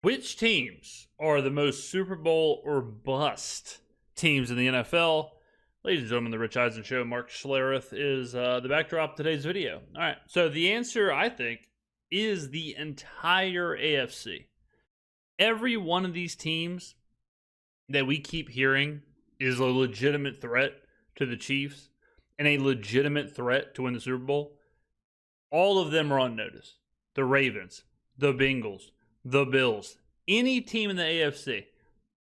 Which teams are the most Super Bowl or bust teams in the NFL? Ladies and gentlemen, the Rich Eisen Show, Mark Schlereth is the backdrop of today's video. All right, so the answer, I think, is the entire AFC. Every one of these teams that we keep hearing is a legitimate threat to the Chiefs and a legitimate threat to win the Super Bowl. All of them are on notice. The Ravens, the Bengals, the Bills, any team in the AFC,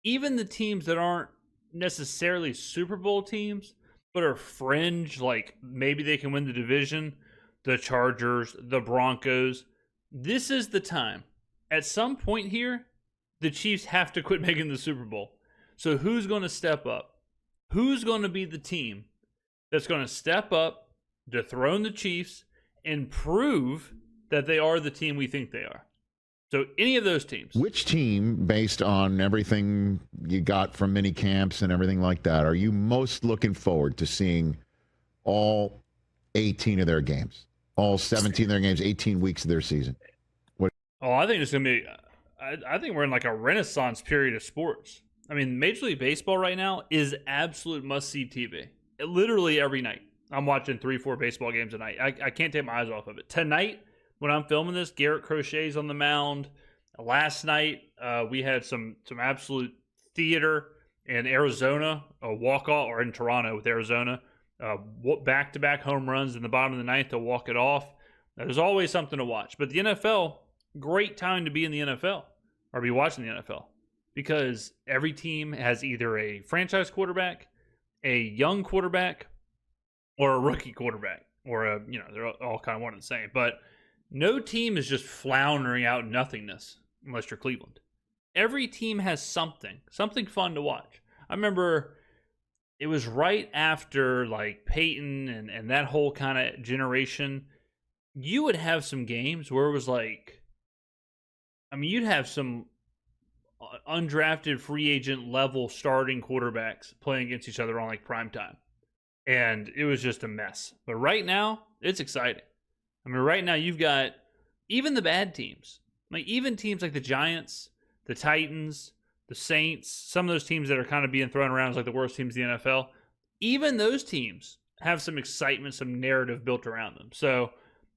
even the teams that aren't necessarily Super Bowl teams, but are fringe, like maybe they can win the division, the Chargers, the Broncos. This is the time. At some point here, the Chiefs have to quit making the Super Bowl. So who's going to step up? Who's going to be the team that's going to step up, dethrone the Chiefs, and prove that they are the team we think they are? So any of those teams. Which team, based on everything you got from mini camps and everything like that, are you most looking forward to seeing all 18 of their games, all 17 of their games, 18 weeks of their season? I think it's going to be, I think we're in like a renaissance period of sports. I mean, Major League Baseball right now is absolute must-see TV. Literally every night. I'm watching 3-4 baseball games a night. I can't take my eyes off of it. Tonight, when I'm filming this, Garrett Crochet's on the mound. Last night, we had some absolute theater in Arizona, a walk-off, or in Toronto with Arizona. Back-to-back home runs in the bottom of the ninth to walk it off. There's always something to watch. But the NFL, great time to be in the NFL or be watching the NFL because every team has either a franchise quarterback, a young quarterback, or a rookie quarterback, or they're all kind of one and the same. But no team is just floundering out in nothingness unless you're Cleveland. Every team has something fun to watch. I remember it was right after like Peyton and that whole kind of generation. You would have some games where it was like, you'd have some undrafted free agent level starting quarterbacks playing against each other on like prime time. And it was just a mess. But right now, it's exciting. Right now you've got even the bad teams. Like even teams like the Giants, the Titans, the Saints, some of those teams that are kind of being thrown around as like the worst teams in the NFL, even those teams have some excitement, some narrative built around them. So,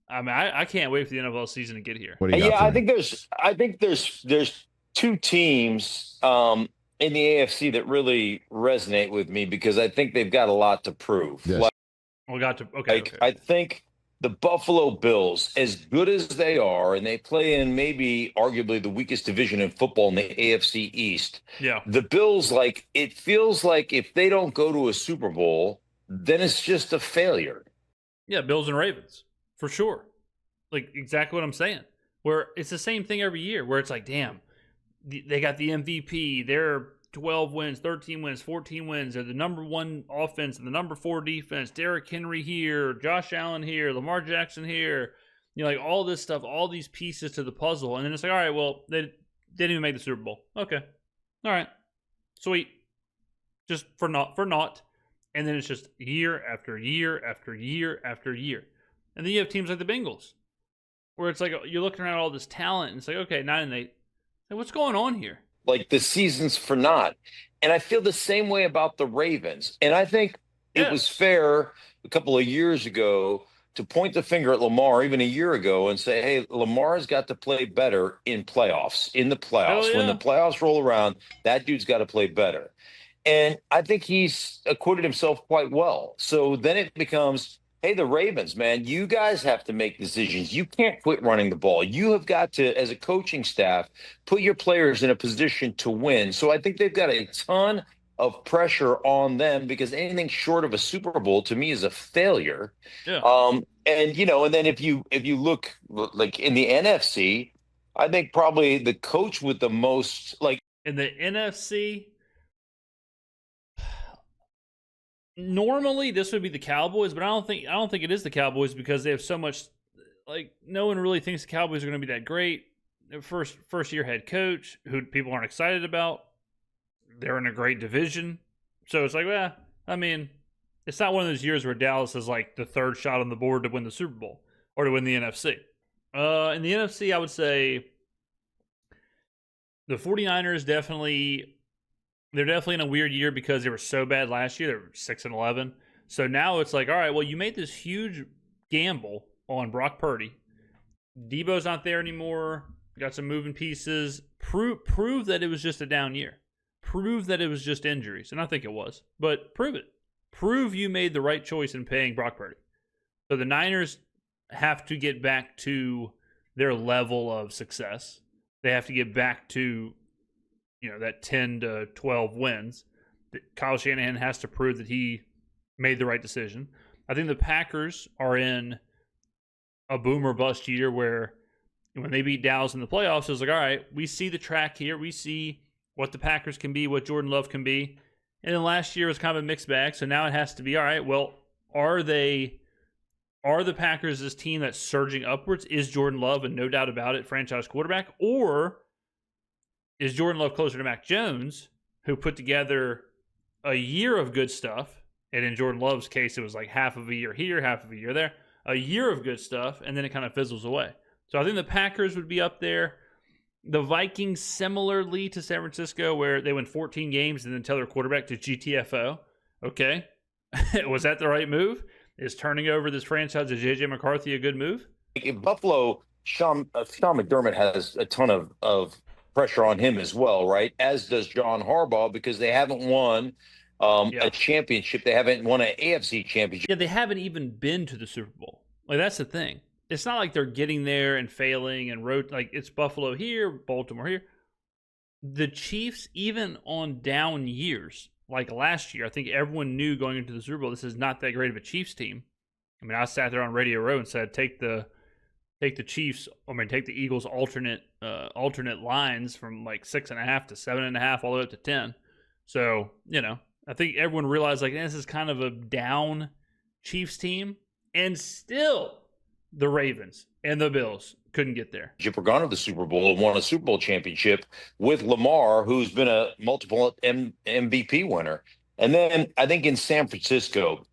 I can't wait for the NFL season to get here. I think there's two teams in the AFC that really resonate with me because I think they've got a lot to prove. Yes. Okay. I think the Buffalo Bills, as good as they are, and they play in maybe arguably the weakest division in football in the AFC East. Yeah. The Bills, it feels like if they don't go to a Super Bowl, then it's just a failure. Yeah, Bills and Ravens, for sure. Like exactly what I'm saying. Where it's the same thing every year, where it's like, damn, they got the MVP. They're 12 wins, 13 wins, 14 wins. They're the number one offense and the number 4 defense. Derrick Henry here, Josh Allen here, Lamar Jackson here. Like all this stuff, all these pieces to the puzzle. And then it's like, all right, well, they didn't even make the Super Bowl. Okay. All right. Sweet. Just for naught. And then it's just year after year after year after year. And then you have teams like the Bengals, where it's like you're looking at all this talent, and it's like, okay, 9-8. Like, what's going on here? Like the season's for naught. And I feel the same way about the Ravens. And I think it was fair a couple of years ago to point the finger at Lamar, even a year ago, and say, hey, Lamar's got to play better in the playoffs. Yeah. When the playoffs roll around, that dude's got to play better. And I think he's acquitted himself quite well. So then it becomes, hey, the Ravens, man, you guys have to make decisions. You can't quit running the ball. You have got to, as a coaching staff, put your players in a position to win. So I think they've got a ton of pressure on them because anything short of a Super Bowl to me is a failure. Yeah. And then if you look like in the NFC, I think probably the coach with the most in the NFC. Normally, this would be the Cowboys, but I don't think it is the Cowboys because they have so much. Like, no one really thinks the Cowboys are going to be that great. Their first year head coach, who people aren't excited about. They're in a great division, so it's like, it's not one of those years where Dallas is like the third shot on the board to win the Super Bowl or to win the NFC. In the NFC, I would say The 49ers they're definitely in a weird year because they were so bad last year. They were 6-11. So now it's like, all right, well, you made this huge gamble on Brock Purdy. Debo's not there anymore. Got some moving pieces. Prove that it was just a down year. Prove that it was just injuries. And I think it was. But prove it. Prove you made the right choice in paying Brock Purdy. So the Niners have to get back to their level of success. They have to get back to, that 10 to 12 wins. Kyle Shanahan has to prove that he made the right decision. I think the Packers are in a boom or bust year where when they beat Dallas in the playoffs, it was like, all right, we see the track here. We see what the Packers can be, what Jordan Love can be. And then last year was kind of a mixed bag. So now it has to be, all right, well, are the Packers this team that's surging upwards? Is Jordan Love, and no doubt about it, franchise quarterback? Or is Jordan Love closer to Mac Jones, who put together a year of good stuff? And in Jordan Love's case, it was like half of a year here, half of a year there. A year of good stuff, and then it kind of fizzles away. So I think the Packers would be up there. The Vikings, similarly to San Francisco, where they win 14 games and then tell their quarterback to GTFO. Okay. Was that the right move? Is turning over this franchise to J.J. McCarthy a good move? In Buffalo, Sean McDermott has a ton of pressure on him as well, right? As does John Harbaugh, because they haven't won a championship. They haven't won an AFC championship. Yeah, they haven't even been to the Super Bowl. Like, that's the thing. It's not like they're getting there and failing and like it's Buffalo here, Baltimore here. The Chiefs, even on down years, like last year, I think everyone knew going into the Super Bowl, this is not that great of a Chiefs team. I mean, I sat there on Radio Row and said, take the Chiefs. Take the Eagles alternate lines from like 6.5 to 7.5 all the way up to 10. So I think everyone realized like this is kind of a down Chiefs team, and still the Ravens and the Bills couldn't get there. We're gone to the Super Bowl and won a Super Bowl championship with Lamar, who's been a multiple MVP winner. And then I think in San Francisco,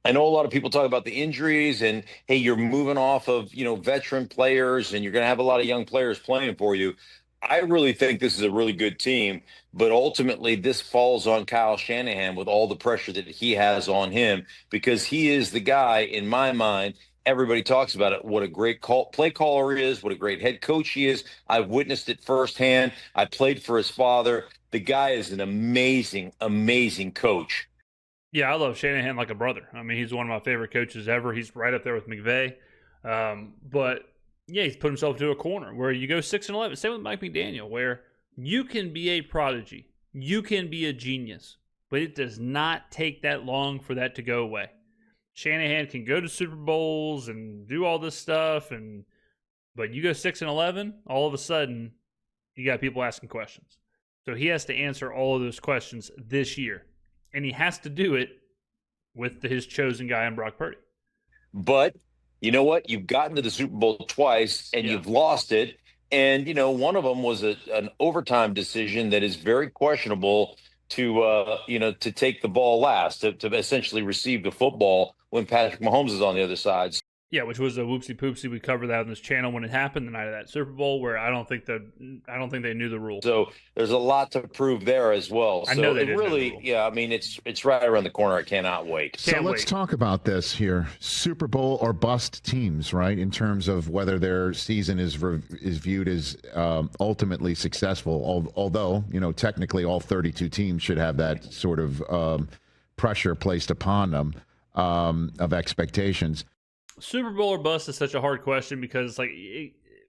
I know a lot of people talk about the injuries and, hey, you're moving off of, veteran players and you're going to have a lot of young players playing for you. I really think this is a really good team, but ultimately this falls on Kyle Shanahan with all the pressure that he has on him, because he is the guy, in my mind. Everybody talks about it, what a great play caller he is, what a great head coach he is. I've witnessed it firsthand. I played for his father. The guy is an amazing, amazing coach. Yeah, I love Shanahan like a brother. I mean, he's one of my favorite coaches ever. He's right up there with McVay. But yeah, he's put himself into a corner where you go 6-11. Same with Mike McDaniel, where you can be a prodigy, you can be a genius, but it does not take that long for that to go away. Shanahan can go to Super Bowls and do all this stuff, but you go 6-11, all of a sudden you got people asking questions. So he has to answer all of those questions this year, and he has to do it with his chosen guy in Brock Purdy. But you know what? You've gotten to the Super Bowl twice, and you've lost it. And one of them was an overtime decision that is very questionable to take the ball last, to essentially receive the football when Patrick Mahomes is on the other side. Yeah, which was a whoopsie poopsie. We covered that on this channel when it happened the night of that Super Bowl, where I don't think they knew the rule. So there's a lot to prove there as well. I know they didn't really, know the rule. I mean, it's right around the corner. I cannot wait. So let's talk about this here: Super Bowl or bust teams, right? In terms of whether their season is viewed as ultimately successful. Although technically all 32 teams should have that sort of pressure placed upon them of expectations. Super Bowl or bust is such a hard question because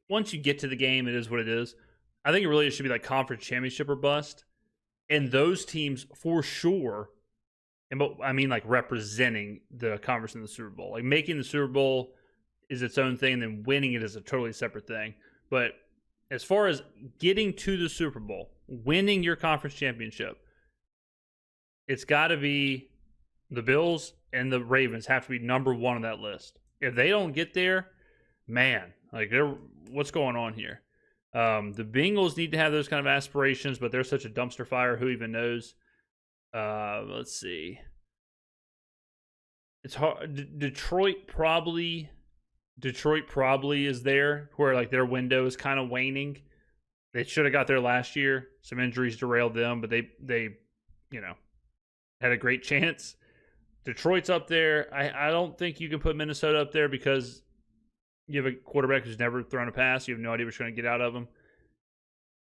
once you get to the game, it is what it is. I think it really should be like conference championship or bust. And those teams for sure, I mean like representing the conference in the Super Bowl. Like making the Super Bowl is its own thing, and then winning it is a totally separate thing. But as far as getting to the Super Bowl, winning your conference championship, it's got to be the Bills and the Ravens have to be number one on that list. If they don't get there, man, what's going on here? The Bengals need to have those kind of aspirations, but they're such a dumpster fire. Who even knows? Let's see. It's hard. Detroit probably is there, where their window is kind of waning. They should have got there last year. Some injuries derailed them, but they had a great chance. Detroit's up there. I don't think you can put Minnesota up there because you have a quarterback who's never thrown a pass. You have no idea what you're going to get out of him.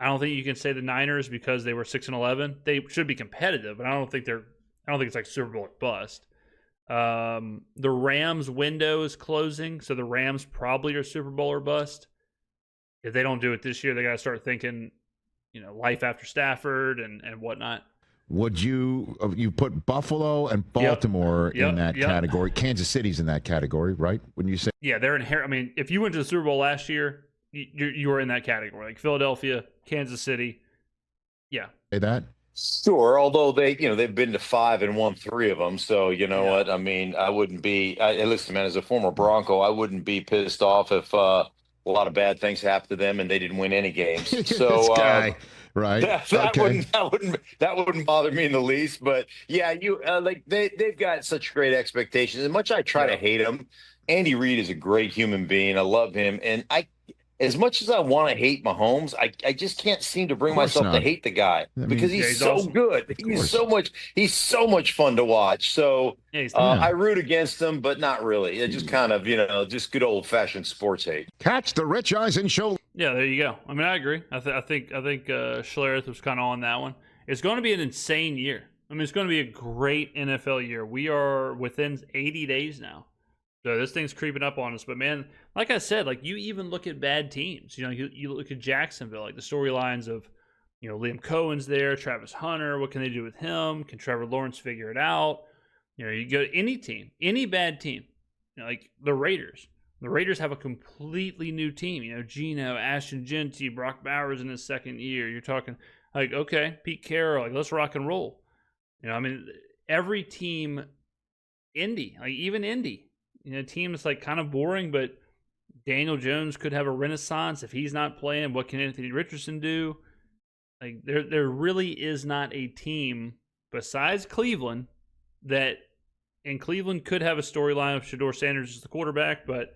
I don't think you can say the Niners because they were 6-11. They should be competitive, but I don't think it's like Super Bowl or bust. The Rams window is closing, so the Rams probably are Super Bowl or bust. If they don't do it this year, they got to start thinking, life after Stafford and whatnot. Would you put Buffalo and Baltimore in that category? Kansas City's in that category, right? When you say they're inherent. I mean, if you went to the Super Bowl last year, you were in that category, like Philadelphia, Kansas City. Yeah, say that. Sure, although they've been to 5 and won 3 of them, so what? I mean, I wouldn't be. Listen, man, as a former Bronco, I wouldn't be pissed off if a lot of bad things happened to them and they didn't win any games. So this guy, right? That wouldn't bother me in the least. But yeah, they've got such great expectations. As much as I try to hate them, Andy Reid is a great human being. I love him, and as much as I want to hate Mahomes, I just can't seem to bring myself to hate the guy because he's so awesome. Good. He's so much fun to watch. So I root against him, but not really. It's just kind of, just good old fashioned sports hate. Catch the Rich Eisen show. Yeah, there you go. I mean, I agree. I think Schlereth was kind of on that one. It's going to be an insane year. I mean, it's going to be a great NFL year. We are within 80 days now. So this thing's creeping up on us. But, man, like I said, like you even look at bad teams. You look at Jacksonville, like the storylines of, Liam Cohen's there, Travis Hunter. What can they do with him? Can Trevor Lawrence figure it out? You go to any team, any bad team, like the Raiders. The Raiders have a completely new team. Geno, Ashton Genty, Brock Bowers in his second year. You're talking like, okay, Pete Carroll, like let's rock and roll. Every team, Indy, like even Indy. Team is like kind of boring, but Daniel Jones could have a renaissance if he's not playing. What can Anthony Richardson do? Like there really is not a team besides Cleveland and Cleveland could have a storyline of Shedeur Sanders as the quarterback, but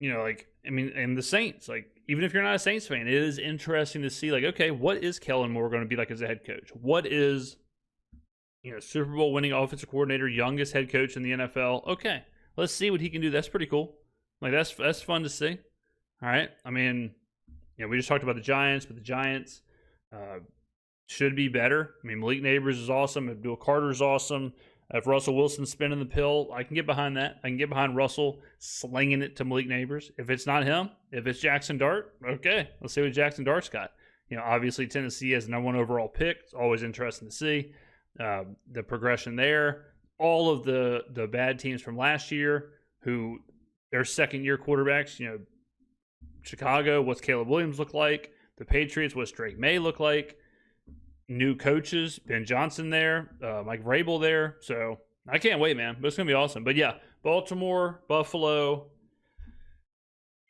and the Saints, like even if you're not a Saints fan, it is interesting to see like, okay, what is Kellen Moore going to be like as a head coach? What is Super Bowl winning offensive coordinator, youngest head coach in the NFL. Okay, let's see what he can do. That's pretty cool. Like that's fun to see. All right. I mean, we just talked about the Giants, but the Giants should be better. I mean, Malik Neighbors is awesome. Abdul Carter is awesome. If Russell Wilson's spinning the pill, I can get behind that. I can get behind Russell slinging it to Malik Neighbors. If it's not him, if it's Jackson Dart, okay, let's see what Jackson Dart's got. Obviously Tennessee has the #1 overall pick. It's always interesting to see. The progression there, all of the bad teams from last year who their second year quarterbacks, Chicago, what's Caleb Williams look like? The Patriots, what's Drake May look like? New coaches, Ben Johnson there, Mike Vrabel there. So I can't wait, man. But it's gonna be awesome. But yeah, Baltimore, Buffalo.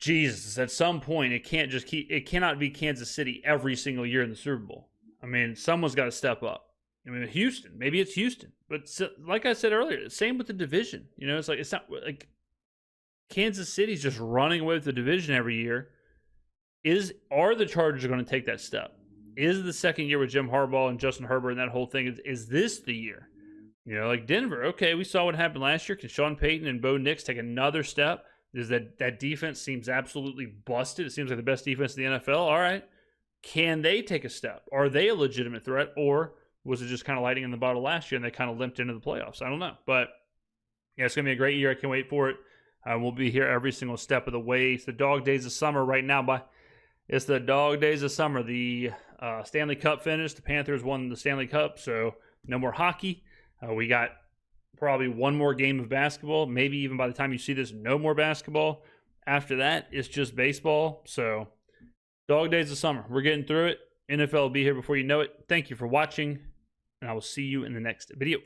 Jesus, at some point it cannot be Kansas City every single year in the Super Bowl. I mean, someone's got to step up. I mean, Houston, maybe it's Houston, but like I said earlier, same with the division. It's not like Kansas City's just running away with the division every year. Are the Chargers going to take that step? Is the second year with Jim Harbaugh and Justin Herbert and that whole thing, is this the year? Like Denver, okay, we saw what happened last year. Can Sean Payton and Bo Nix take another step? Is that defense seems absolutely busted. It seems like the best defense in the NFL. All right. Can they take a step? Are they a legitimate threat? Or was it just kind of lightning in the bottle last year and they kind of limped into the playoffs? I don't know. But yeah, it's going to be a great year. I can't wait for it. We'll be here every single step of the way. It's the dog days of summer right now. It's the dog days of summer. The Stanley Cup finished. The Panthers won the Stanley Cup, so no more hockey. We got probably one more game of basketball. Maybe even by the time you see this, no more basketball. After that, it's just baseball. So dog days of summer. We're getting through it. NFL will be here before you know it. Thank you for watching, and I will see you in the next video.